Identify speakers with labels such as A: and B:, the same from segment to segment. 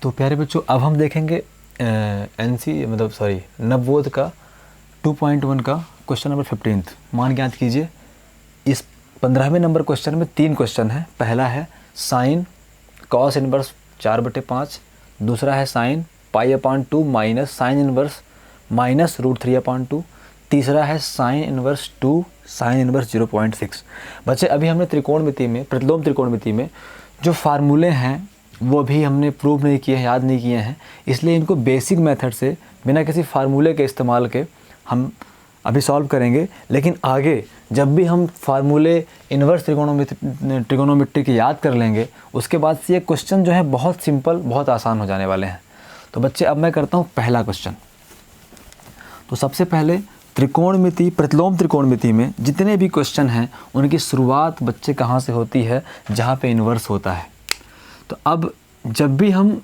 A: तो प्यारे बच्चों अब हम देखेंगे नवबोध का 2.1 का क्वेश्चन नंबर 15 मान ज्ञात कीजिए। इस 15वें नंबर क्वेश्चन में 3 क्वेश्चन है। पहला है साइन कॉस इनवर्स 4/5, दूसरा है sine π/2 minus sine inverse minus √3/2, तीसरा है साइन इनवर्स 2 साइन इनवर्स 0.6। बच्चे अभी हमने त्रिकोणमिति में, प्रतिलोम त्रिकोणमिति में जो फार्मूले हैं वो भी हमने प्रूव नहीं किए हैं, याद नहीं किए हैं, इसलिए इनको बेसिक मेथड से बिना किसी फार्मूले के इस्तेमाल के हम अभी सॉल्व करेंगे। लेकिन आगे जब भी हम फार्मूले इन्वर्स ट्रिगोनोमेट्री के याद कर लेंगे उसके बाद से ये क्वेश्चन जो है बहुत सिंपल, बहुत आसान हो जाने वाले हैं। तो बच्चे अब मैं करता हूँ पहला क्वेश्चन। तो सबसे पहले त्रिकोणमिति, प्रतिलोम त्रिकोणमिति में जितने भी क्वेश्चन हैं उनकी शुरुआत बच्चे कहाँ से होती है? जहाँ पे इन्वर्स होता है। तो अब जब भी हम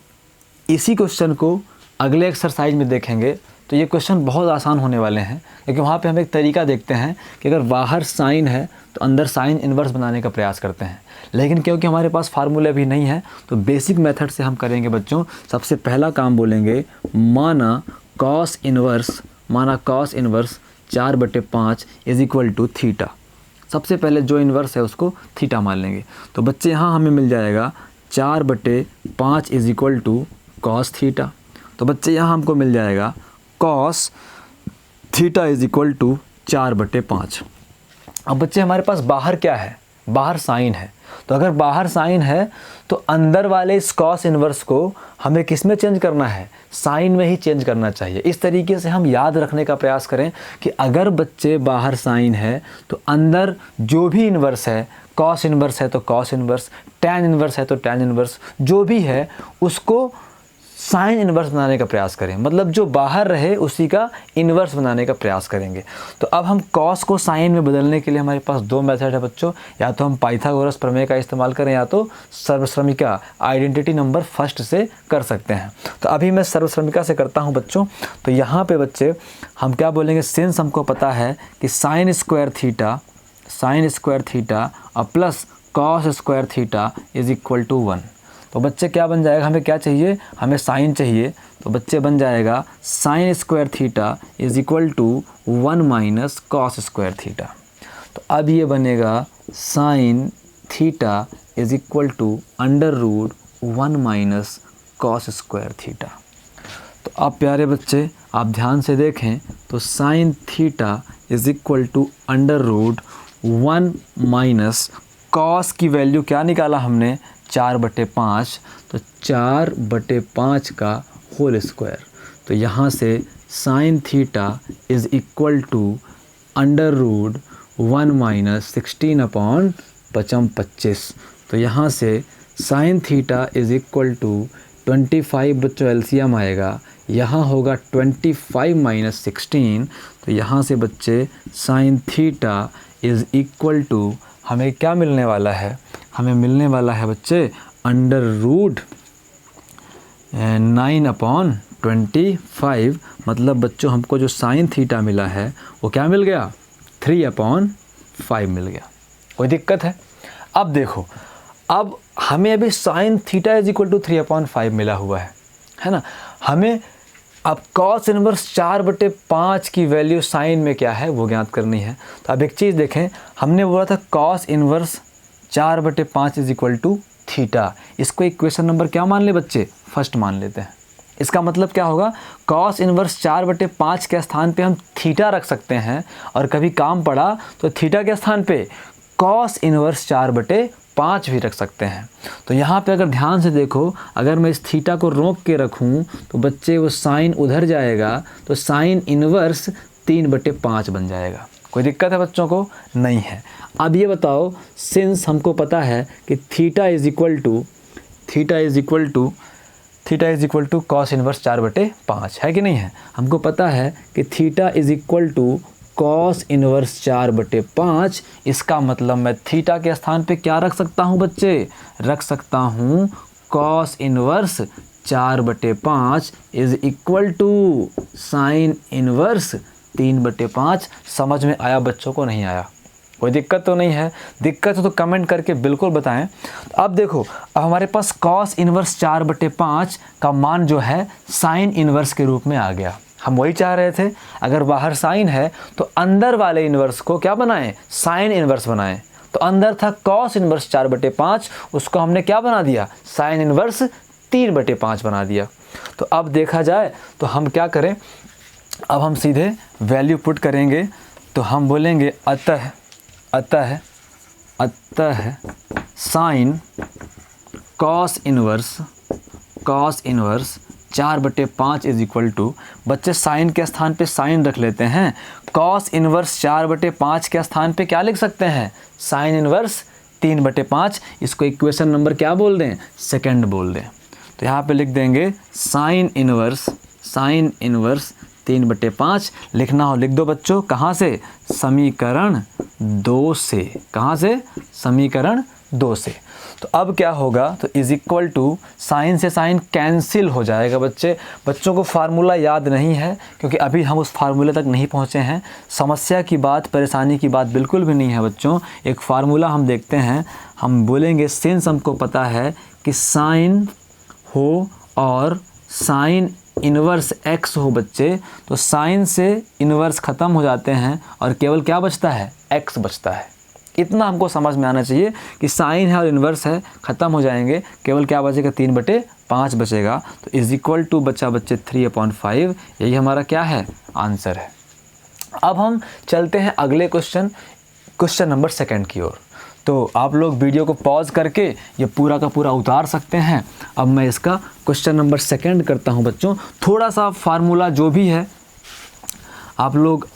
A: इसी क्वेश्चन को अगले एक्सरसाइज में देखेंगे तो ये क्वेश्चन बहुत आसान होने वाले हैं, क्योंकि वहाँ पे हम एक तरीका देखते हैं कि अगर बाहर साइन है तो अंदर साइन इन्वर्स बनाने का प्रयास करते हैं। लेकिन क्योंकि हमारे पास फार्मूला भी नहीं है तो बेसिक मेथड से हम करेंगे बच्चों। सबसे पहला काम बोलेंगे माना cos inverse 4/5 is equal to theta. सबसे पहले जो इन्वर्स है उसको थीटा मान लेंगे। तो बच्चे यहाँ हमें मिल जाएगा 4/5 is equal to cos theta. तो बच्चे यहाँ हमको मिल जाएगा cos theta is equal to 4/5। अब बच्चे हमारे पास बाहर क्या है? बाहर साइन है। तो अगर बाहर साइन है तो अंदर वाले इस कॉस इन्वर्स को हमें किस में चेंज करना है? साइन में ही चेंज करना चाहिए। इस तरीके से हम याद रखने का प्रयास करें कि अगर बच्चे बाहर साइन है तो अंदर जो भी इन्वर्स है, कॉस इन्वर्स है तो कॉस इन्वर्स, टैन इन्वर्स है तो टैन इन्वर्स, जो भी है उसको साइन इन्वर्स बनाने का प्रयास करें। मतलब जो बाहर रहे उसी का इन्वर्स बनाने का प्रयास करेंगे। तो अब हम कॉस को साइन में बदलने के लिए हमारे पास 2 मेथड है बच्चों। या तो हम पाइथागोरस प्रमेय का इस्तेमाल करें या तो सर्वश्रमिका आइडेंटिटी नंबर फर्स्ट से कर सकते हैं। तो अभी मैं सर्वश्रमिका से करता हूं बच्चों। तो यहाँ पे बच्चे हम क्या बोलेंगे? सिंस हमको पता है कि साइन स्क्वायर थीटा और plus cos square theta is equal to 1। तो बच्चे क्या बन जाएगा? हमें क्या चाहिए? हमें साइन चाहिए। तो बच्चे बन जाएगा sine square theta is equal to 1 minus cos square theta. तो अब ये बनेगा sine theta is equal to √1 minus cos square theta. तो अब प्यारे बच्चे आप ध्यान से देखें तो sine theta is equal to √1 minus cos की वैल्यू क्या निकाला हमने? 4/5। तो 4/5 का होल स्क्वायर। तो यहाँ से sine theta is equal to √1 minus 16/25। तो यहाँ से sine theta is equal to 25 बच्चों एलसीएम आएगा, यहाँ होगा 25 माइनस 16। तो यहाँ से बच्चे sine theta is equal to हमें क्या मिलने वाला है? हमें मिलने वाला है बच्चे √9/25। मतलब बच्चों हमको जो साइन थीटा मिला है वो क्या मिल गया? 3/5 मिल गया। कोई दिक्कत है? अब देखो, अब हमें अभी sine theta is equal to 3/5 मिला हुआ है ना। हमें अब कॉस इन्वर्स 4/5 की वैल्यू साइन में क्या है वो ज्ञात करनी है। तो अब एक चीज़ देखें, हमने बोला था cos inverse 4/5 is equal to theta. इसको इक्वेशन नंबर क्या मान ले बच्चे? फर्स्ट मान लेते हैं। इसका मतलब क्या होगा? कॉस इन्वर्स 4/5 के स्थान पे हम थीटा रख सकते हैं, और कभी काम पड़ा तो थीटा के स्थान पे कॉस इन्वर्स 4/5 भी रख सकते हैं। तो यहाँ पे अगर ध्यान से देखो, अगर मैं इस थीटा को रोक के रखूँ तो बच्चे वो साइन उधर जाएगा, तो साइन इन्वर्स 3/5 बन जाएगा। कोई दिक्कत है बच्चों को? नहीं है। अब ये बताओ, सिंस हमको पता है कि theta is equal to cos inverse 4/5 है कि नहीं है? हमको पता है कि theta is equal to cos inverse 4/5। इसका मतलब मैं थीटा के स्थान पे क्या रख सकता हूँ बच्चे? रख सकता हूँ cos inverse 4/5 is equal to sine inverse 3/5। समझ में आया बच्चों को? नहीं आया? कोई दिक्कत तो नहीं है? दिक्कत हो तो कमेंट करके बिल्कुल बताएं। तो अब देखो, अब हमारे पास कॉस इन्वर्स 4/5 का मान जो है साइन इन्वर्स के रूप में आ गया। हम वही चाह रहे थे, अगर बाहर साइन है तो अंदर वाले इन्वर्स को क्या बनाएं? साइन इन्वर्स बनाएं। तो अंदर था कॉस इन्वर्स 4/5, उसको हमने क्या बना दिया? साइन इन्वर्स 3/5 बना दिया। तो अब देखा जाए तो हम क्या करें, अब हम सीधे वैल्यू पुट करेंगे। तो हम बोलेंगे अतः sine cos inverse 4/5 is equal to, बच्चे साइन के स्थान पे साइन रख लेते हैं, कॉस इन्वर्स 4/5 के स्थान पे क्या लिख सकते हैं? Sign inverse 3/5। इसको इक्वेशन नंबर क्या बोल दें? सेकंड बोल दें। तो यहाँ पे लिख देंगे साइन इन्वर्स 3/5। लिखना हो लिख दो बच्चों, कहाँ से? समीकरण 2 से। कहाँ से? समीकरण 2 से। तो अब क्या होगा? तो इज इक्वल टू, साइन से साइन कैंसिल हो जाएगा। बच्चों को फार्मूला याद नहीं है, क्योंकि अभी हम उस फार्मूले तक नहीं पहुँचे हैं। समस्या की बात, परेशानी की बात बिल्कुल भी नहीं है बच्चों। एक फार्मूला हम देखते हैं, हम बोलेंगे सिंस हमको पता है कि साइन हो और साइन इन्वर्स x हो बच्चे, तो साइन से इन्वर्स ख़त्म हो जाते हैं और केवल क्या बचता है? x बचता है। इतना हमको समझ में आना चाहिए कि साइन है और इन्वर्स है, ख़त्म हो जाएंगे, केवल क्या बचेगा? 3/5 बचेगा। तो इज इक्वल टू बच्चे 3/5, यही हमारा क्या है? आंसर है। अब हम चलते हैं अगले क्वेश्चन नंबर 2 की ओर। तो आप लोग वीडियो को पॉज करके ये पूरा का पूरा उतार सकते हैं। अब मैं इसका क्वेश्चन नंबर 2 करता हूँ बच्चों। थोड़ा सा फार्मूला जो भी है, आप लोग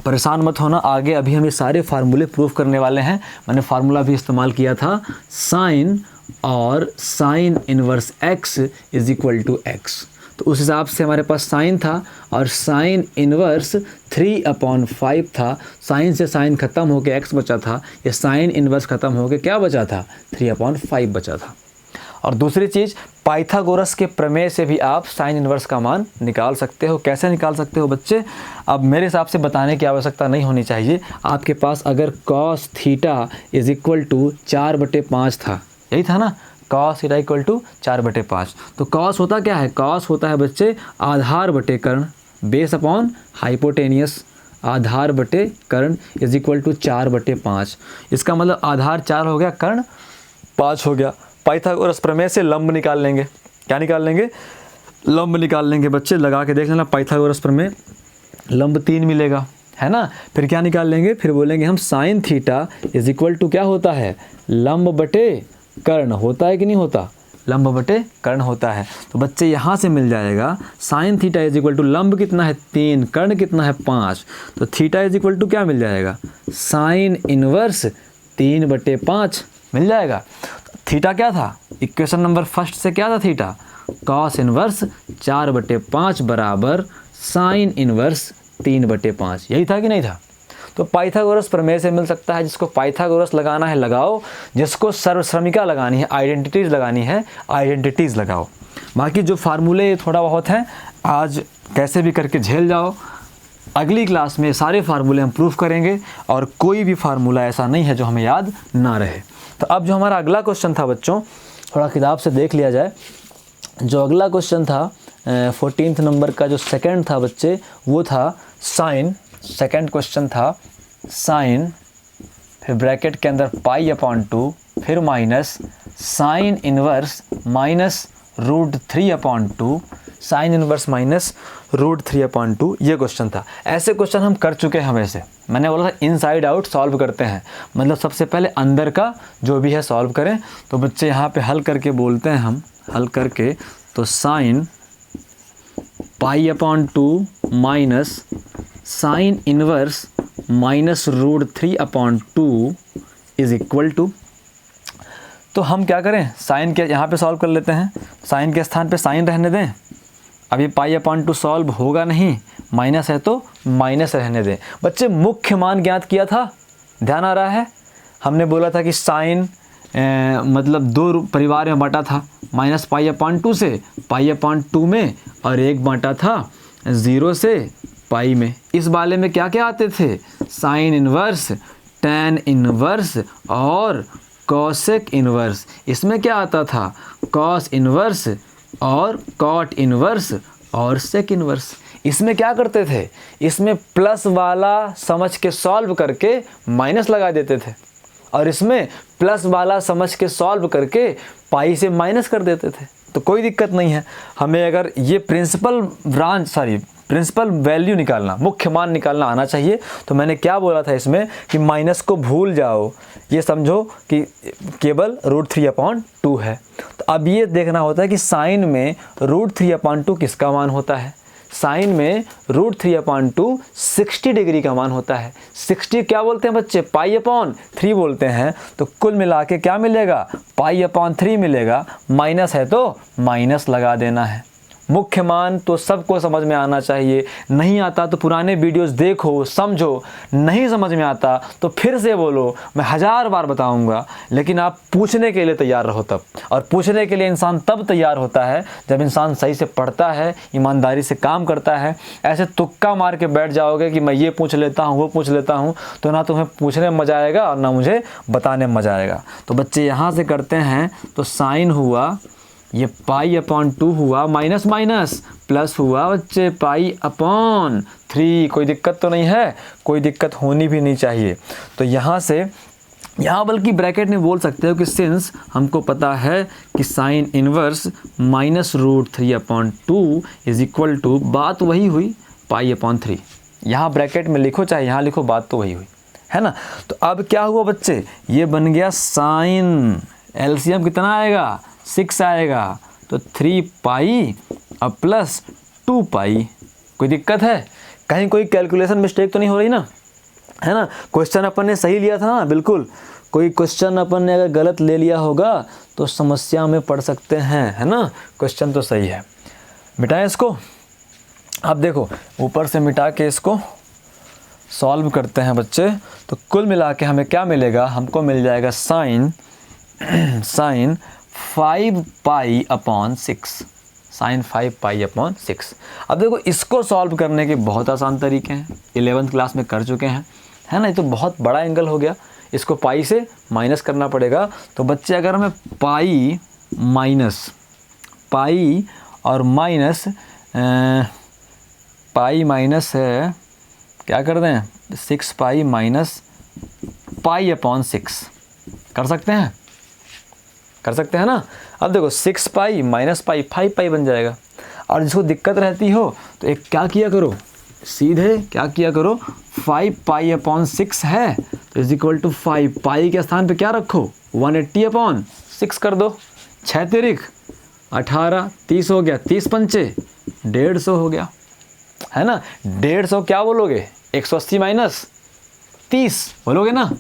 A: परेशान मत होना, आगे अभी हम ये सारे फार्मूले प्रूफ करने वाले हैं। मैंने फार्मूला भी इस्तेमाल किया था, साइन और sine inverse x is equal to x। तो उस हिसाब से हमारे पास साइन था और साइन इन्वर्स 3/5 था। साइन से साइन ख़त्म होकर x बचा था, ये साइन इन्वर्स ख़त्म होकर क्या बचा था? 3/5 बचा था। और दूसरी चीज़, पाइथागोरस के प्रमेय से भी आप साइन इन्वर्स का मान निकाल सकते हो। कैसे निकाल सकते हो बच्चे? अब मेरे हिसाब से बताने की आवश्यकता नहीं होनी चाहिए। आपके पास अगर cos theta is equal to 4/5 था, यही था ना? cos theta equal to 4/5। तो cos होता क्या है? cos होता है बच्चे आधार बटे कर्ण, बेस अपॉन हाइपोटेनियस। आधार बटे कर्ण इज इक्वल टू 4/5। इसका मतलब आधार 4 हो गया, कर्ण 5 हो गया। पाइथागोरस प्रमेय से लंब निकाल लेंगे। क्या निकाल लेंगे? लंब निकाल लेंगे बच्चे, लगा के देख लेना। पाइथागोरस प्रमेय, लंब 3 मिलेगा, है ना? फिर क्या निकाल लेंगे? फिर बोलेंगे हम sine theta is equal to क्या होता है? लंब बटे कर्ण होता है कि नहीं होता? लंब बटे कर्ण होता है। तो बच्चे यहाँ से मिल जाएगा sine theta is equal to लंब कितना है? 3, कर्ण कितना है? 5। तो थीटा इज इक्वल टू क्या मिल जाएगा? साइन इन्वर्स 3/5 मिल जाएगा। थीटा क्या था? इक्वेशन नंबर 1 से क्या था थीटा? कॉस इन्वर्स 4/5 बराबर साइन इन्वर्स 3/5। यही था कि नहीं था? तो पाइथागोरस प्रमेय से मिल सकता है। जिसको पाइथागोरस लगाना है लगाओ, जिसको सर्वश्रमिका लगानी है, आइडेंटिटीज़ लगानी है, आइडेंटिटीज़ लगाओ। बाकी जो फार्मूले ये थोड़ा बहुत हैं, आज कैसे भी करके झेल जाओ। अगली क्लास में सारे फार्मूले हम प्रूफ करेंगे और कोई भी फार्मूला ऐसा नहीं है जो हमें याद ना रहे। तो अब जो हमारा अगला क्वेश्चन था बच्चों, थोड़ा किताब से देख लिया जाए। जो अगला क्वेश्चन था 14th नंबर का जो 2nd था बच्चे, वो था साइन। 2nd क्वेश्चन था साइन, फिर ब्रैकेट के अंदर π/2, फिर minus sine inverse minus √3/2, sign inverse minus √3/2, ये क्वेश्चन था। ऐसे क्वेश्चन हम कर चुके हैं हमेशा। मैंने बोला था इनसाइड आउट सॉल्व करते हैं, मतलब सबसे पहले अंदर का जो भी है सॉल्व करें। तो बच्चे यहाँ पे हल करके बोलते हैं हम, हल करके तो sine π/2 minus sine inverse minus √3/2 is equal to, तो हम क्या करें? साइन के यहाँ पे सॉल्व कर लेते हैं। साइन के स्थान पे साइन रहने दें। अब ये π/2 सॉल्व होगा नहीं, माइनस है तो माइनस रहने दें। बच्चे मुख्य मान ज्ञात किया था, ध्यान आ रहा है? हमने बोला था कि साइन मतलब 2 परिवार में बांटा था, माइनस π/2 से π/2 में, और एक बांटा था 0 से पाई में। इस वाले में क्या क्या आते थे? साइन इन्वर्स tan इनवर्स और cosec इनवर्स। इसमें क्या आता था, cos इनवर्स और cot इनवर्स और sec इनवर्स। इसमें क्या करते थे, इसमें प्लस वाला समझ के सॉल्व करके माइनस लगा देते थे, और इसमें प्लस वाला समझ के सॉल्व करके पाई से माइनस कर देते थे। तो कोई दिक्कत नहीं है। हमें अगर ये प्रिंसिपल वैल्यू निकालना, मुख्य मान निकालना आना चाहिए। तो मैंने क्या बोला था इसमें कि माइनस को भूल जाओ, ये समझो कि केवल √3/2 है। तो अब ये देखना होता है कि साइन में √3/2 किसका मान होता है। साइन में √3/2 60 डिग्री का मान होता है। 60 क्या बोलते हैं बच्चे, π/3 बोलते हैं। तो कुल मिला के क्या मिलेगा, π/3 मिलेगा। माइनस है तो माइनस लगा देना है। मुख्य मान तो सबको समझ में आना चाहिए। नहीं आता तो पुराने वीडियोस देखो, समझो। नहीं समझ में आता तो फिर से बोलो, मैं 1000 बार बताऊंगा, लेकिन आप पूछने के लिए तैयार रहो तब। और पूछने के लिए इंसान तब तैयार होता है जब इंसान सही से पढ़ता है, ईमानदारी से काम करता है। ऐसे तुक्का मार के बैठ जाओगे कि मैं ये पूछ लेता हूँ, वो पूछ लेता हूँ, तो ना तुम्हें पूछने में मज़ा आएगा और ना मुझे बताने में मज़ा आएगा। तो बच्चे यहाँ से करते हैं, तो साइन हुआ, ये π/2 हुआ, माइनस माइनस प्लस हुआ बच्चे π/3। कोई दिक्कत तो नहीं है, कोई दिक्कत होनी भी नहीं चाहिए। तो यहाँ बल्कि ब्रैकेट में बोल सकते हो कि सिंस हमको पता है कि sine inverse -√3/2 is equal to, बात वही हुई π/3। यहाँ ब्रैकेट में लिखो चाहे यहाँ लिखो, बात तो वही हुई है ना। तो अब क्या हुआ बच्चे, ये बन गया साइन, एलसीएम कितना आएगा, 6 आएगा। तो 3π अब प्लस 2π। कोई दिक्कत है, कहीं कोई कैलकुलेशन मिस्टेक तो नहीं हो रही ना, है ना। क्वेश्चन अपन ने सही लिया था ना, बिल्कुल। कोई क्वेश्चन अपन ने अगर गलत ले लिया होगा तो समस्या में पढ़ सकते हैं, है ना। क्वेश्चन तो सही है। मिटाएं इसको। अब देखो ऊपर से मिटा के इसको सॉल्व करते हैं बच्चे। तो कुल मिला के हमें क्या मिलेगा, हमको मिल जाएगा साइन 5π/6, साइन 5π/6। अब देखो इसको सॉल्व करने के बहुत आसान तरीके हैं, 11th क्लास में कर चुके हैं, है ना। ये तो बहुत बड़ा एंगल हो गया, इसको पाई से माइनस करना पड़ेगा। तो बच्चे अगर हमें पाई और माइनस पाई माइनस है, क्या कर दें, 6π माइनस π/6 कर सकते हैं ना। अब देखो 6π माइनस पाई 5π बन जाएगा। और जिसको दिक्कत रहती हो तो एक क्या किया करो, सीधे क्या किया करो, 5π/6 है तो इज इक्वल टू 5 पाई के स्थान पे क्या रखो, 180/6 कर दो। 6 तिरिक 18, 30 हो गया, 30 पंचे 150 हो गया, है ना। 150 क्या बोलोगे, 180 माइनस 30 बोलोगे ना,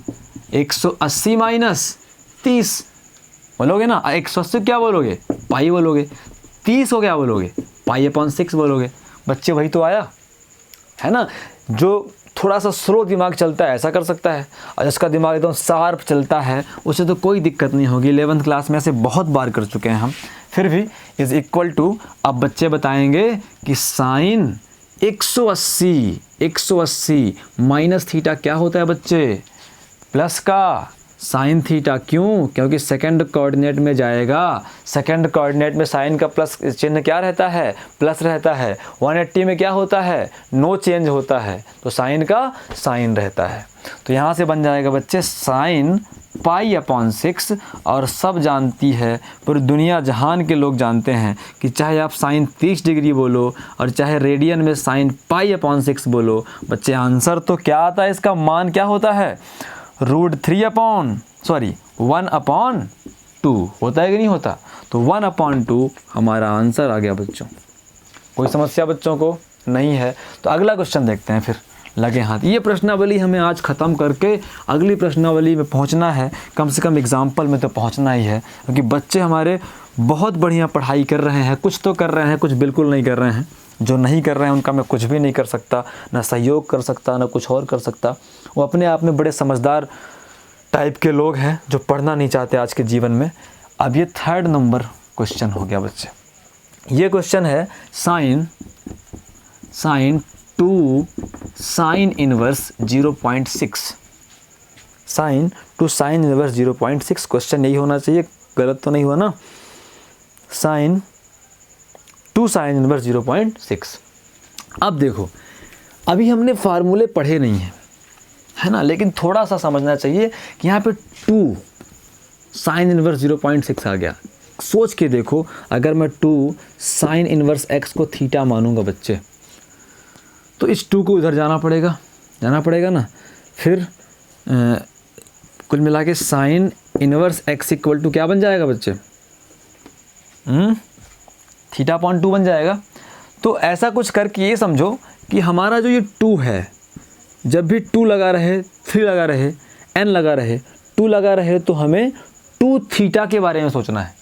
A: 180 माइनस 30 बोलोगे ना। 180 क्या बोलोगे, पाई बोलोगे। 30 को क्या बोलोगे, π/6 बोलोगे। बच्चे वही तो आया, है ना। जो थोड़ा सा स्लो दिमाग चलता है ऐसा कर सकता है, और जिसका दिमाग एकदम शार्प चलता है उसे तो कोई दिक्कत नहीं होगी। 11th क्लास में ऐसे बहुत बार कर चुके हैं हम। फिर भी इज इक्वल टू, अब बच्चे बताएंगे कि साइन 180 माइनस थीटा क्या होता है बच्चे, प्लस का साइन थीटा। क्यों, क्योंकि सेकंड कोऑर्डिनेट में जाएगा। सेकंड कोऑर्डिनेट में साइन का प्लस चिन्ह क्या रहता है, प्लस रहता है। 180 में क्या होता है, नो चेंज होता है, तो साइन का साइन रहता है। तो यहाँ से बन जाएगा बच्चे साइन π/6। और सब जानती है, पूरी दुनिया जहान के लोग जानते हैं कि चाहे आप साइन 30 डिग्री बोलो और चाहे रेडियन में साइन π/6 बोलो, बच्चे आंसर तो क्या आता है, इसका मान क्या होता है, √1/2 होता है कि नहीं होता। तो 1/2 हमारा आंसर आ गया बच्चों। कोई समस्या बच्चों को नहीं है। तो अगला क्वेश्चन देखते हैं, फिर लगे हाथ। ये प्रश्नावली हमें आज ख़त्म करके अगली प्रश्नावली में पहुंचना है, कम से कम एग्जाम्पल में तो पहुंचना ही है, क्योंकि बच्चे हमारे बहुत बढ़िया पढ़ाई कर रहे हैं। कुछ तो कर रहे हैं, कुछ बिल्कुल नहीं कर रहे हैं। जो नहीं कर रहे हैं उनका मैं कुछ भी नहीं कर सकता, ना सहयोग कर सकता, ना कुछ और कर सकता। वो अपने आप में बड़े समझदार टाइप के लोग हैं जो पढ़ना नहीं चाहते आज के जीवन में। अब ये 3rd नंबर क्वेश्चन हो गया बच्चे। ये क्वेश्चन है sine 2 sine inverse 0.6। Sine two sine inverse 0.6, question यही होना चाहिए, गलत तो नहीं हुआ ना, साइन टू साइन इनवर्स 0.6। अब देखो अभी हमने फार्मूले पढ़े नहीं हैं, है ना, लेकिन थोड़ा सा समझना चाहिए कि यहाँ पे 2 साइन इनवर्स 0.6 आ गया। सोच के देखो, अगर मैं 2 साइन इनवर्स x को थीटा मानूंगा बच्चे, तो इस 2 को इधर जाना पड़ेगा ना, फिर कुल मिला के sine inverse x equal to क्या बन जाएगा बच्चे, थीटा अपॉन 2 बन जाएगा। तो ऐसा कुछ करके ये समझो कि हमारा जो ये 2 है, जब भी 2 लगा रहे, 3 लगा रहे, n लगा रहे, 2 लगा रहे, तो हमें 2 थीटा के बारे में सोचना है,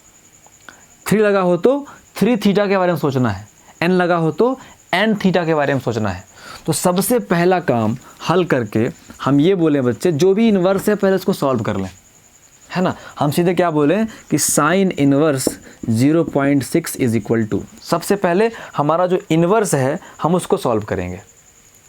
A: 3 लगा हो तो 3 थीटा के बारे में सोचना है, n लगा हो तो n थीटा के बारे में सोचना है। तो सबसे पहला काम हल करके हम ये बोलें बच्चे, जो भी इन्वर्स है पहले उसको सॉल्व कर लें, है ना। हम सीधे क्या बोलें कि sine inverse 0.6 is equal to, सबसे पहले हमारा जो इन्वर्स है हम उसको सॉल्व करेंगे।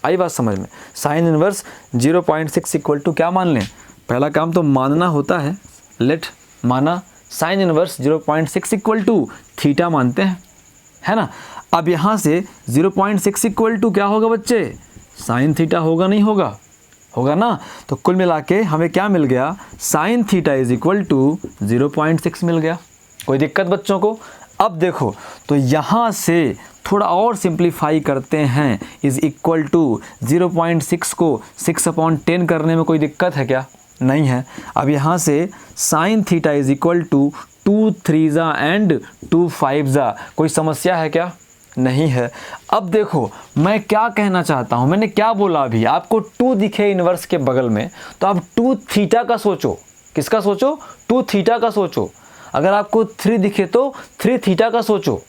A: आई बात समझ में, साइन इनवर्स 0.6 इक्वल टू क्या मान लें, पहला काम तो मानना होता है, लेट माना sine inverse 0.6 equal to theta मानते हैं, है ना। अब यहाँ से 0.6 इक्वल टू क्या होगा बच्चे, साइन थीटा होगा, नहीं होगा, होगा ना। तो कुल मिला के हमें क्या मिल गया, sine theta is equal to 0.6 मिल गया। कोई दिक्कत बच्चों को। अब देखो तो यहाँ से थोड़ा और सिंप्लीफाई करते हैं, इज इक्वल टू 0.6 को 6/10 करने में कोई दिक्कत है क्या, नहीं है। अब यहाँ से sine theta is equal to 2 3 and 2 5, कोई समस्या है क्या, नहीं है। अब देखो मैं क्या कहना चाहता हूँ, मैंने क्या बोला अभी, आपको 2 दिखे इन्वर्स के बगल में, तो आप 2 थीटा का सोचो, किसका सोचो, 2 थीटा का सोचो। अगर आपको 3 दिखे तो 3 थीटा का सोचो।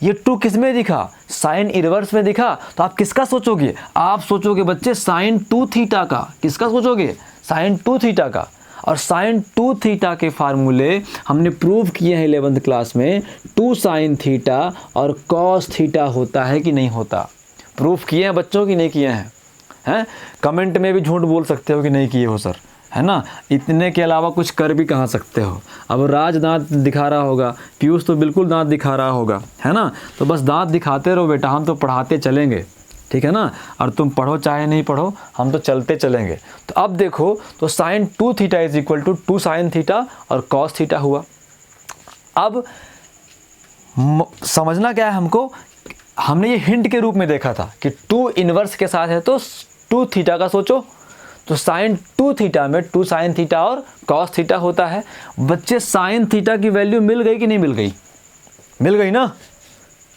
A: ये 2 किस में दिखा, साइन इनवर्स में दिखा, तो आप किसका सोचोगे, आप सोचोगे बच्चे साइन 2 थीटा का। किसका सोचोगे, साइन 2 थीटा का। और साइन 2 थीटा के फार्मूले हमने प्रूव किए हैं 11th क्लास में, 2 साइन थीटा और कॉस थीटा होता है कि नहीं होता, प्रूफ किए हैं बच्चों की नहीं किए हैं, कमेंट में भी झूठ बोल सकते हो कि नहीं किए हो सर, है ना। इतने के अलावा कुछ कर भी कहाँ सकते हो। अब राज दांत दिखा रहा होगा, पीयूष तो बिल्कुल दांत दिखा रहा होगा, है ना। तो बस दांत दिखाते रहो बेटा, हम तो पढ़ाते चलेंगे, ठीक है ना। और तुम पढ़ो चाहे नहीं पढ़ो, हम तो चलते चलेंगे। तो अब देखो तो sine 2 theta is equal to 2 sine theta और कॉस थीटा हुआ। अब समझना क्या है हमको, हमने ये हिंट के रूप में देखा था कि 2 इनवर्स के साथ है तो 2 थीटा का सोचो, तो साइन 2 थीटा में 2 साइन थीटा और कॉस थीटा होता है। बच्चे साइन थीटा की वैल्यू मिल गई कि नहीं मिल गई, मिल गई ना।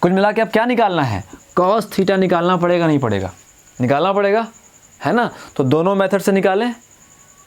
A: कुल मिला के अब क्या निकालना है, कॉस थीटा निकालना पड़ेगा, नहीं पड़ेगा, निकालना पड़ेगा, है ना। तो दोनों मेथड से निकालें,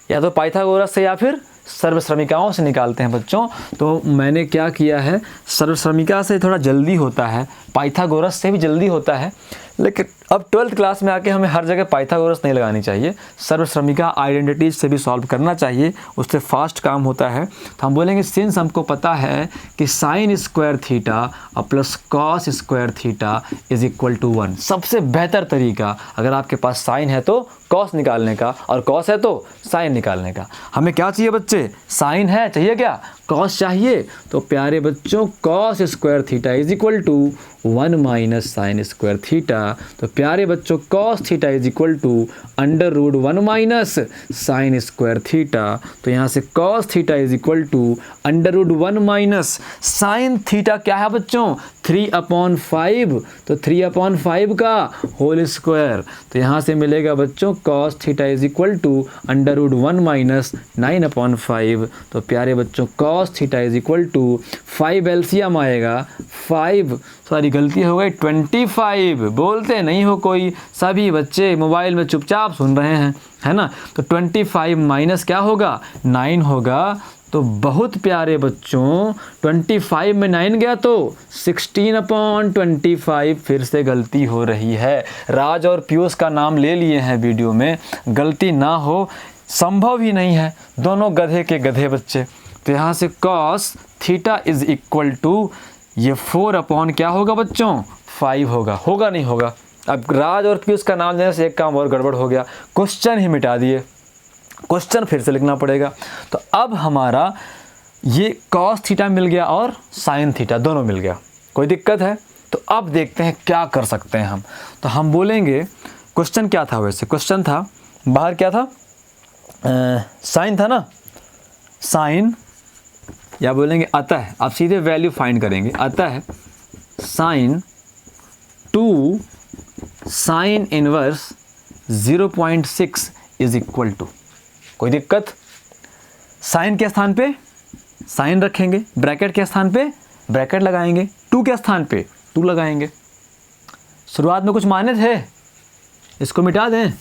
A: या तो पाइथागोरस से या फिर सर्वश्रमिकाओं से निकालते हैं बच्चों। तो मैंने क्या किया है, सर्वश्रमिका से थोड़ा जल्दी होता है, पाइथागोरस से भी जल्दी होता है, लेकिन अब 12th क्लास में आके हमें हर जगह पाइथागोरस नहीं लगानी चाहिए, सर्वश्रमिका आइडेंटिटीज से भी सॉल्व करना चाहिए, उससे फास्ट काम होता है। तो हम बोलेंगे सिंस हमको पता है कि साइन स्क्वायर थीटा और plus cos square theta is equal to 1, सबसे बेहतर तरीका अगर आपके पास साइन है तो कॉस निकालने का और कॉस है तो साइन निकालने का। हमें क्या चाहिए बच्चे, साइन है, चाहिए क्या, कॉस चाहिए। तो प्यारे बच्चों cos square theta is equal to 1 minus sine square theta. तो प्यारे बच्चों cos theta is equal to under root 1 minus sine square theta. तो यहाँ से cos theta is equal to under root 1 minus sine theta क्या है बच्चों, 3/5, तो 3/5 का होल स्क्वायर। तो यहाँ से मिलेगा बच्चों cos theta is equal to under root 1 minus 9/5। तो प्यारे बच्चों cos theta is equal to 5 LCM आएगा, 5 सॉरी गलती हो गई 25, बोलते नहीं हो कोई, सभी बच्चे मोबाइल में चुपचाप सुन रहे हैं, है ना। तो 25 माइनस क्या होगा, 9 होगा। तो बहुत प्यारे बच्चों 25 में 9 गया तो 16/25, फिर से गलती हो रही है। राज और पीयूष का नाम ले लिए हैं वीडियो में, गलती ना हो संभव ही नहीं है, दोनों गधे के गधे बच्चे। तो यहाँ से cos theta is equal to ये 4 क्या होगा बच्चों, 5 होगा, होगा नहीं होगा। अब राज और पीयूष का नाम लेने से एक काम और गड़बड़ हो गया, क्वेश्चन ही मिटा दिए, क्वेश्चन फिर से लिखना पड़ेगा। तो अब हमारा ये कॉस थीटा मिल गया और साइन थीटा दोनों मिल गया, कोई दिक्कत है? तो अब देखते हैं क्या कर सकते हैं हम। तो हम बोलेंगे क्वेश्चन क्या था, वैसे क्वेश्चन था बाहर क्या था, साइन था ना, साइन, या बोलेंगे अतः, आप सीधे वैल्यू फाइंड करेंगे, अतः sine 2 sine inverse 0.6 is equal to, कोई दिक्कत? साइन के स्थान पे साइन रखेंगे, ब्रैकेट के स्थान पे ब्रैकेट लगाएंगे, 2 के स्थान पे 2 लगाएंगे। शुरुआत में कुछ माने थे, इसको मिटा दें,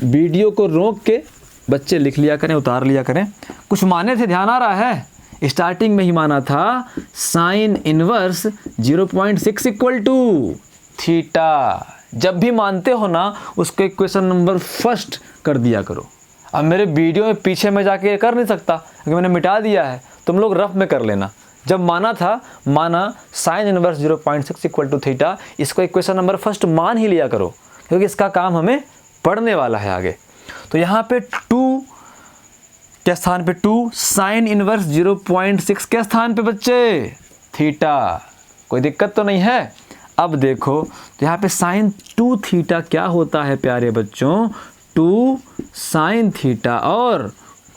A: वीडियो को रोक के बच्चे लिख लिया करें, उतार लिया करें। कुछ माने थे, ध्यान आ रहा है? स्टार्टिंग में ही माना था sine inverse 0.6 equal to theta. जब भी मानते हो ना, उसको इक्वेशन नंबर फर्स्ट कर दिया करो। अब मेरे वीडियो में पीछे में जाके कर नहीं सकता क्योंकि मैंने मिटा दिया है, तुम लोग रफ में कर लेना। जब माना था, माना sine inverse 0.6 equal to theta, इसको इक्वेशन नंबर फर्स्ट मान ही लिया करो क्योंकि इसका काम हमें पढ़ने वाला है आगे। तो यहाँ पे 2 के स्थान पे 2, साइन इनवर्स 0.6 के स्थान पे बच्चे थीटा, कोई दिक्कत तो नहीं है? अब देखो तो यहाँ पे साइन 2 थीटा क्या होता है प्यारे बच्चों, 2 साइन थीटा और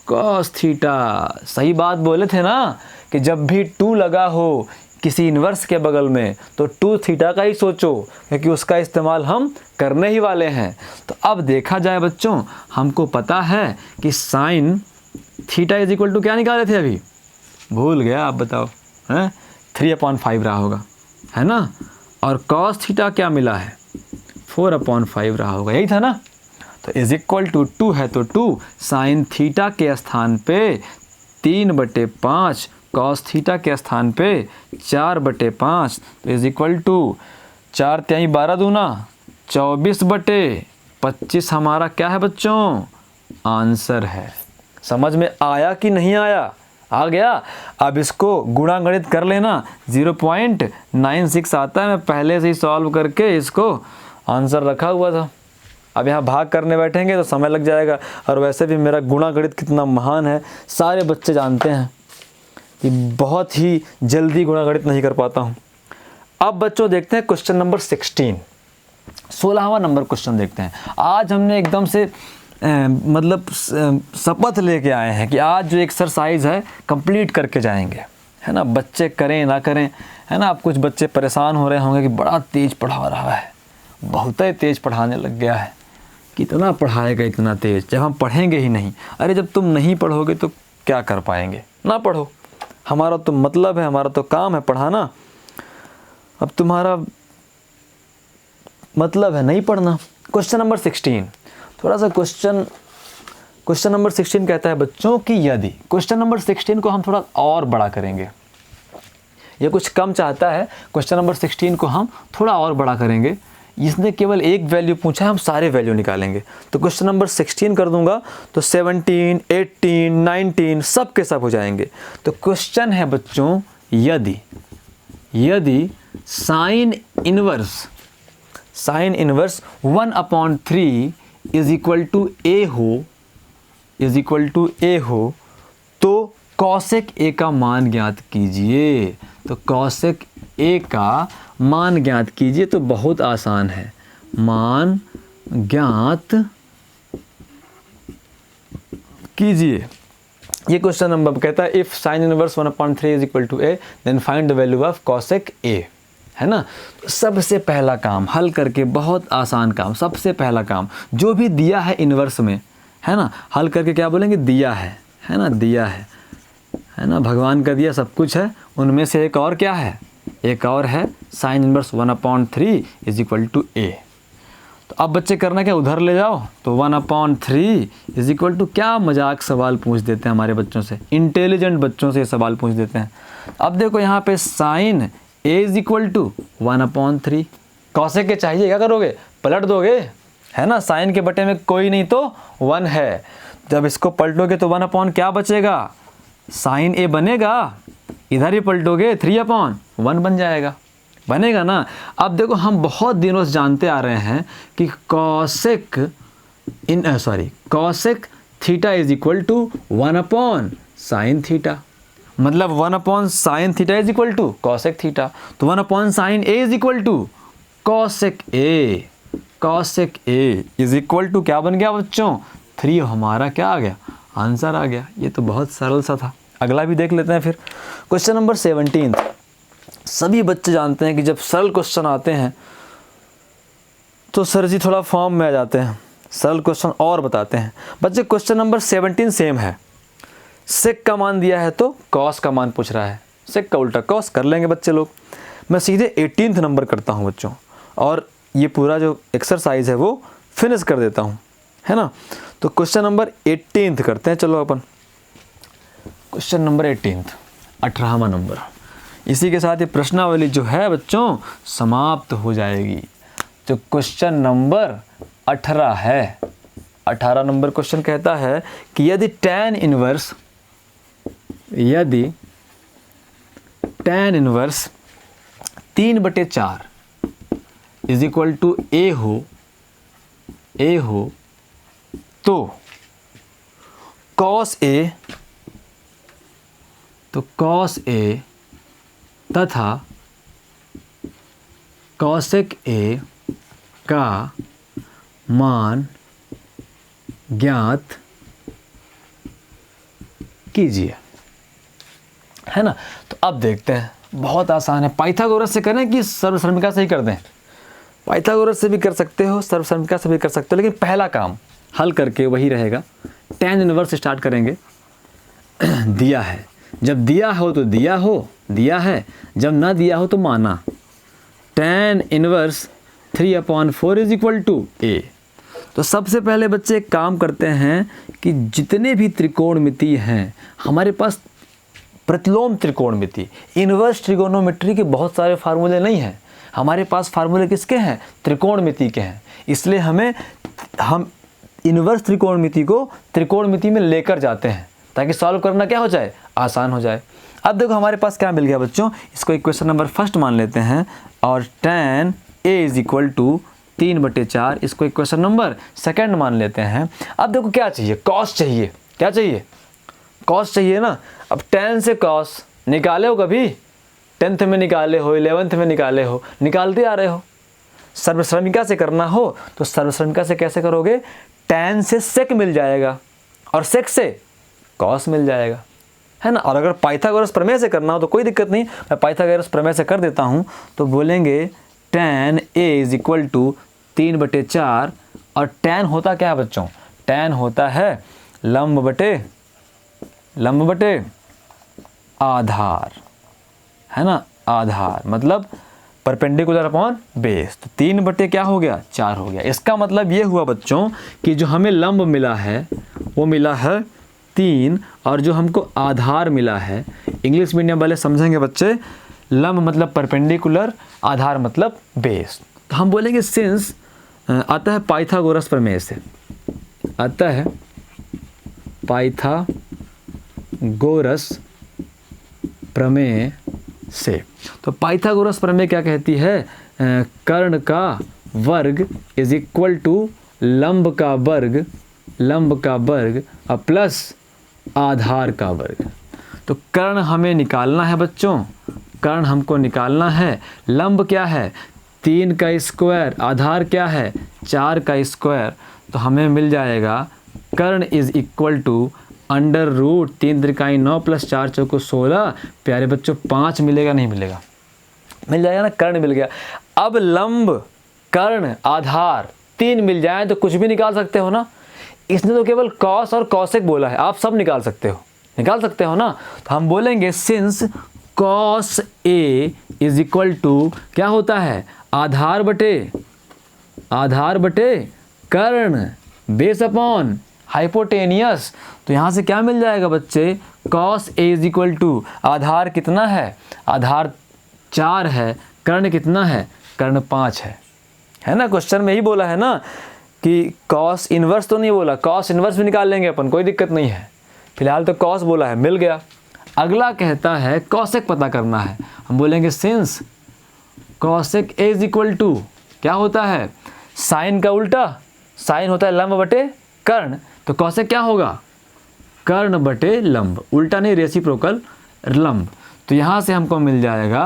A: कॉस थीटा। सही बात बोले थे ना कि जब भी 2 लगा हो किसी इन्वर्स के बगल में तो 2 थीटा का ही सोचो क्योंकि उसका इस्तेमाल हम करने ही वाले हैं। तो अब देखा जाए बच्चों, हमको पता है कि sine theta is equal to क्या निकाले थे अभी, भूल गया, आप बताओ, हैं? 3/5 रहा होगा, है ना? और कॉस थीटा क्या मिला है, 4/5 रहा होगा, यही था ना? तो इज इक्वल टू 2 है तो 2 साइन थीटा के स्थान पे 3/5, कॉस थीटा के स्थान पे 4/5, तो इज इक्वल टू 4 तिहाई 12 दूना 24/25 हमारा क्या है बच्चों, आंसर है। समझ में आया कि नहीं आया? आ गया। अब इसको गुणा गणित कर लेना, 0.96 आता है, मैं पहले से ही सॉल्व करके इसको आंसर रखा हुआ था। अब यहाँ भाग करने बैठेंगे तो समय लग जाएगा, और वैसे भी मेरा गुणा गणित कितना महान है सारे बच्चे जानते हैं कि बहुत ही जल्दी गुणा गणित नहीं कर पाता हूँ। अब बच्चों देखते हैं क्वेश्चन नंबर 16वां नंबर क्वेश्चन देखते हैं। आज हमने एकदम से मतलब शपथ लेके आए हैं कि आज जो एक्सरसाइज है कंप्लीट करके जाएंगे, है ना? बच्चे करें ना करें, है ना? अब कुछ बच्चे परेशान हो रहे होंगे कि बड़ा तेज़ पढ़ा रहा है, बहुत ही तेज़ पढ़ाने लग गया है, कितना पढ़ाएगा इतना तेज़, जब हम पढ़ेंगे ही नहीं। अरे जब तुम नहीं पढ़ोगे तो क्या कर पाएंगे? ना पढ़ो, हमारा तो मतलब है, हमारा तो काम है पढ़ाना। अब तुम्हारा मतलब है नहीं पढ़ना। क्वेश्चन नंबर 16, थोड़ा सा क्वेश्चन नंबर 16 कहता है बच्चों कि यदि, क्वेश्चन नंबर 16 को हम थोड़ा और बड़ा करेंगे, ये कुछ कम चाहता है, क्वेश्चन नंबर 16 को हम थोड़ा और बड़ा करेंगे। इसने केवल एक वैल्यू पूछा है, हम सारे वैल्यू निकालेंगे। तो क्वेश्चन नंबर 16 कर दूंगा तो 17, 18, 19 सब के सब हो जाएंगे। तो क्वेश्चन है बच्चों, यदि sine inverse 1/3 is equal to A हो तो कॉसेक ए का मान ज्ञात कीजिए। तो कॉसेक ए का मान ज्ञात कीजिए, तो बहुत आसान है, मान ज्ञात कीजिए। ये क्वेश्चन नंबर कहता है if sine inverse 1/3 is equal to A then find the value of cosec A, है ना? तो सबसे पहला काम हल करके, बहुत आसान काम, सबसे पहला काम जो भी दिया है इनवर्स में, है ना, हल करके क्या बोलेंगे, दिया है ना, दिया है ना, भगवान का दिया सब कुछ है, उनमें से एक और क्या है, एक और है sine inverse 1/3 is equal to A. तो अब बच्चे करना क्या, उधर ले जाओ, तो 1/3 इज इक्वल टू, क्या मजाक सवाल पूछ देते हैं हमारे बच्चों से, इंटेलिजेंट बच्चों से सवाल पूछ देते हैं। अब देखो यहाँ पे sine A is equal to 1/3, cosec के चाहिए, क्या करोगे, पलट दोगे, है ना? साइन के बटे में कोई नहीं तो 1 है, जब इसको पलटोगे तो 1/ क्या बचेगा, साइन ए बनेगा, इधर ही पलटोगे 3/1 बन जाएगा, बनेगा ना? अब देखो हम बहुत दिनों से जानते आ रहे हैं कि cosec theta is equal to 1 upon sine theta, मतलब 1 upon sine theta is equal to cosec theta, तो 1 upon sine A is equal to cosec A, cosec A is equal to क्या बन गया बच्चों 3, हमारा क्या आ गया आंसर आ गया। ये तो बहुत सरल सा था। अगला भी देख लेते हैं फिर। Question number 17। सभी बच्चे जानते हैं कि जब सरल क्वेश्चन आते हैं तो सर जी थोड़ा फॉर्म में आ जाते हैं, सरल क्वेश्चन और बताते हैं। बच्चे क्वेश्चन नंबर 17 सेम है, सेक का मान दिया है तो कॉस का मान पूछ रहा है, सेक का उल्टा कॉस कर लेंगे बच्चे लोग। मैं सीधे 18 नंबर करता हूँ बच्चों, और ये पूरा जो एक्सरसाइज है वो फिनिश कर देता हूँ, है ना। तो क्वेश्चन नंबर 18 करते हैं, चलो अपन। क्वेश्चन नंबर 18, 18वां नंबर। इसी के साथ ये प्रश्नावली जो है बच्चों समाप्त हो जाएगी। तो क्वेश्चन नंबर 18 है, 18 नंबर क्वेश्चन कहता है कि यदि tan inverse 3/4 is equal to A हो तो cos A तथा cosec A का मान ज्ञात कीजिए, है ना। तो अब देखते हैं, बहुत आसान है। पाइथागोरस से करें कि सर्वसर्मिका से ही कर दें? पाइथागोरस से भी कर सकते हो, सर्वसर्मिका से भी कर सकते हो, लेकिन पहला काम हल करके वही रहेगा। tan इनवर्स स्टार्ट करेंगे। दिया है, जब दिया हो तो दिया है, जब ना दिया हो तो माना। tan inverse 3/4 is equal to a। तो सबसे पहले बच्चे एक काम करते हैं कि जितने भी त्रिकोणमिति हैं हमारे पास, प्रतिलोम त्रिकोणमिति, इनवर्स ट्रिगोनोमेट्री के बहुत सारे फार्मूले नहीं हैं हमारे पास। फार्मूले किसके हैं? त्रिकोणमिति के हैं। इसलिए हम इनवर्स त्रिकोणमिति को त्रिकोणमिति में लेकर जाते हैं ताकि सॉल्व करना क्या हो जाए, आसान हो जाए। अब देखो हमारे पास क्या मिल गया बच्चों, इसको इक्वेशन नंबर फर्स्ट मान लेते हैं, और tan a is equal to 3/4, इसको इक्वेशन नंबर सेकंड मान लेते हैं। अब देखो क्या चाहिए, कॉस चाहिए। क्या चाहिए? कॉस चाहिए ना। अब tan से कॉस निकाले हो कभी? 10th में निकाले हो, 11th में निकाले हो, निकालते आ रहे हो। सर्वश्रमिका से करना हो तो सर्वश्रमिका से कैसे करोगे? tan से sec मिल जाएगा और sec से cos मिल जाएगा, है ना। और अगर पाइथागोरस प्रमेय से करना हो तो कोई दिक्कत नहीं, मैं पाइथागोरस प्रमेय से कर देता हूँ। तो बोलेंगे tan a is equal to 3/4, और tan होता क्या है बच्चों? tan होता है लंब बटे आधार, है ना। आधार मतलब परपेंडिकुलर अपॉन बेस। तो 3 क्या हो गया? 4 हो गया। इसका मतलब ये हुआ बच्चों कि जो हमें लंब मिला है वो मिला है 3, और जो हमको आधार मिला है, इंग्लिश मीडियम वाले समझेंगे बच्चे, लंब मतलब परपेंडिकुलर, आधार मतलब बेस। तो हम बोलेंगे सिंस, आता है पाइथागोरस प्रमेय से, आता है पाइथागोरस प्रमेय से। तो पाइथागोरस प्रमेय क्या कहती है? कर्ण का वर्ग इज इक्वल टू लंब का वर्ग और प्लस आधार का वर्ग। तो कर्ण हमें निकालना है बच्चों, कर्ण हमको निकालना है। लंब क्या है? 3 का स्क्वायर, आधार क्या है? 4 का स्क्वायर। तो हमें मिल जाएगा कर्ण इज इक्वल टू √3 त्रिकाई 9 + 4 चौको 16। प्यारे बच्चों 5 मिलेगा नहीं मिलेगा? मिल जाएगा ना, कर्ण मिल गया। अब लंब, कर्ण, आधार 3 मिल जाए तो कुछ भी निकाल सकते हो ना। इसने तो केवल कॉस और कॉसेक बोला है, आप सब निकाल सकते हो ना। तो हम बोलेंगे since cos A is equal to क्या होता है? आधार बटे कर्ण, बेस अपॉन हाइपोटेनियस। तो यहाँ से क्या मिल जाएगा बच्चे? cos A is equal to आधार कितना है? आधार 4 है, कर्ण कितना है? कर्ण 5 है ना। क्वेश्चन में ही बोला है ना कि cos इनवर्स तो नहीं बोला, cos इनवर्स भी निकाल लेंगे अपन, कोई दिक्कत नहीं है। फिलहाल तो cos बोला है, मिल गया। अगला कहता है cosec पता करना है। हम बोलेंगे since cosec A is equal to क्या होता है? साइन का उल्टा, साइन होता है लंब बटे कर्ण, तो कॉसेक क्या होगा, कर्ण बटे लंब, उल्टा नहीं रेसिप्रोकल लंब। तो यहाँ से हमको मिल जाएगा